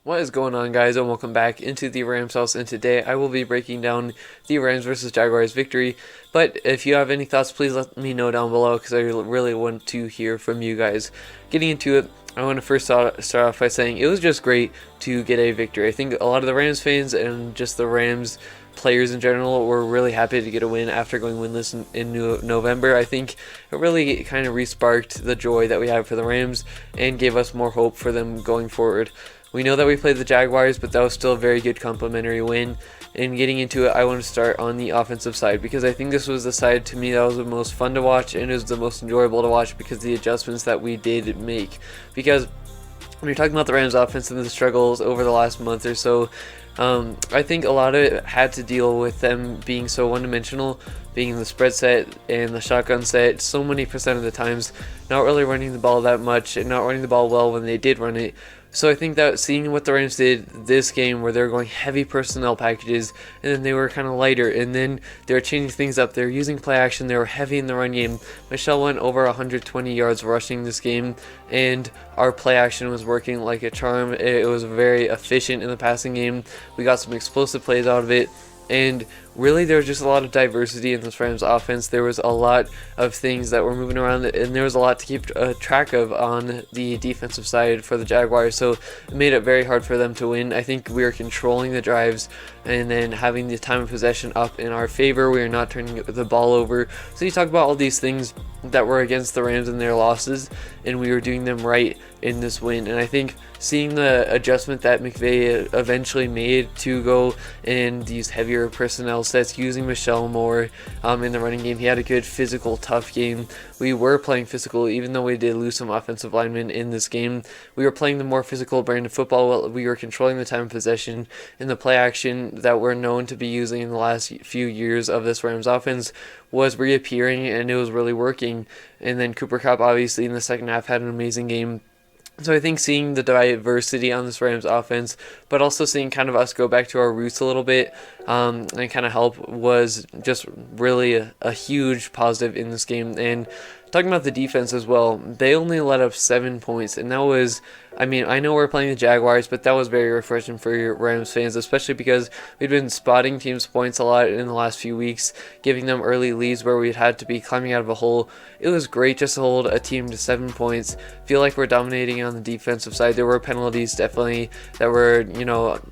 What is going on, guys, and welcome back into the Rams house, and today I will be breaking down the Rams versus Jaguars victory. But if you have any thoughts, please let me know down below, because I really want to hear from you guys. Getting into it, I want to first start off by saying it was just great to get a victory. I think a lot of the Rams fans and just the Rams players in general were really happy to get a win after going winless in November. I think it really kind of re-sparked the joy that we have for the Rams and gave us more hope for them going forward. We know that we played the Jaguars, but that was still a very good complimentary win. And getting into it, I want to start on the offensive side, because I think this was the side to me that was the most fun to watch and is the most enjoyable to watch because of the adjustments that we did make. Because when you're talking about the Rams offense and the struggles over the last month or so, I think a lot of it had to deal with them being so one-dimensional, being in the spread set and the shotgun set so many percent of the times, not really running the ball that much and not running the ball well when they did run it. So I think that seeing what the Rams did this game, where they were going heavy personnel packages and then they were kind of lighter, and then they were changing things up, they were using play action, they were heavy in the run game. Michelle went over 120 yards rushing this game, and our play action was working like a charm. It was very efficient in the passing game. We got some explosive plays out of it. And really, there was just a lot of diversity in this Rams offense. There was a lot of things that were moving around, and there was a lot to keep track of on the defensive side for the Jaguars. So it made it very hard for them to win. I think we were controlling the drives and then having the time of possession up in our favor. We were not turning the ball over. So you talk about all these things that were against the Rams and their losses, and we were doing them right in this win. And I think seeing the adjustment that McVay eventually made to go in these heavier personnel sets, using Michelle more in the running game. He had a good physical, tough game. We were playing physical, even though we did lose some offensive linemen in this game. We were playing the more physical brand of football. We were controlling the time of possession, and the play action that we're known to be using in the last few years of this Rams offense was reappearing, and it was really working. And then Cooper Kupp, obviously, in the second half had an amazing game. So I think seeing the diversity on this Rams offense, but also seeing kind of us go back to our roots a little bit and kind of help, was just really a huge positive in this game. And talking about the defense as well, they only let up 7 points, and that was, I mean, I know we're playing the Jaguars, but that was very refreshing for your Rams fans, especially because we'd been spotting teams' points a lot in the last few weeks, giving them early leads where we'd had to be climbing out of a hole. It was great just to hold a team to 7 points, feel like we're dominating on the defensive side. There were penalties definitely that were,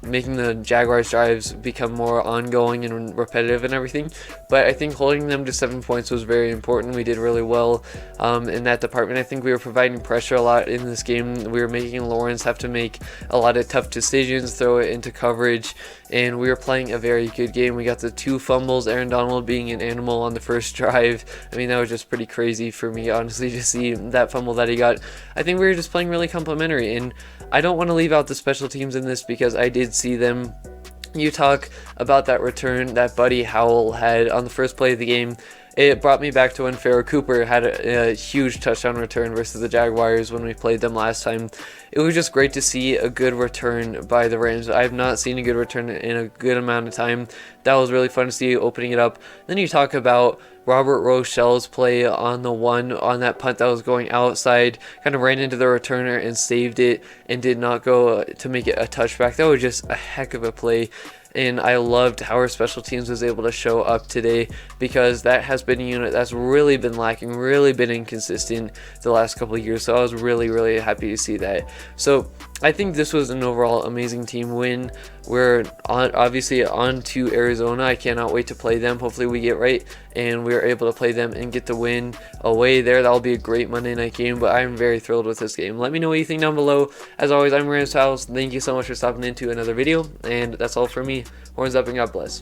making the Jaguars' drives become more ongoing and repetitive and everything, but I think holding them to 7 points was very important. We did really well in that department. I think we were providing pressure a lot in this game. We were making Lawrence have to make a lot of tough decisions, throw it into coverage, and we were playing a very good game. We got the 2 fumbles, Aaron Donald being an animal on the first drive. I mean, that was just pretty crazy for me, honestly, to see that fumble that he got. I think we were just playing really complimentary, and I don't want to leave out the special teams in this because I did see them. You talk about that return that Buddy Howell had on the first play of the game. It brought me back to when Pharaoh Cooper had a huge touchdown return versus the Jaguars when we played them last time. It was just great to see a good return by the Rams. I have not seen a good return in a good amount of time. That was really fun to see, opening it up. Then you talk about Robert Rochelle's play on the one on that punt that was going outside, kind of ran into the returner and saved it and did not go to make it a touchback. That was just a heck of a play. And I loved how our special teams was able to show up today, because that has been a unit that's really been lacking, really been inconsistent the last couple of years. So I was really happy to see that. So I think this was an overall amazing team win. We're obviously on to Arizona. I cannot wait to play them. Hopefully we get right and we're able to play them and get the win away there. That'll be a great Monday night game, but I'm very thrilled with this game. Let me know what you think down below. As always, I'm Rams House. Thank you so much for stopping into another video, and that's all for me. Horns up and God bless.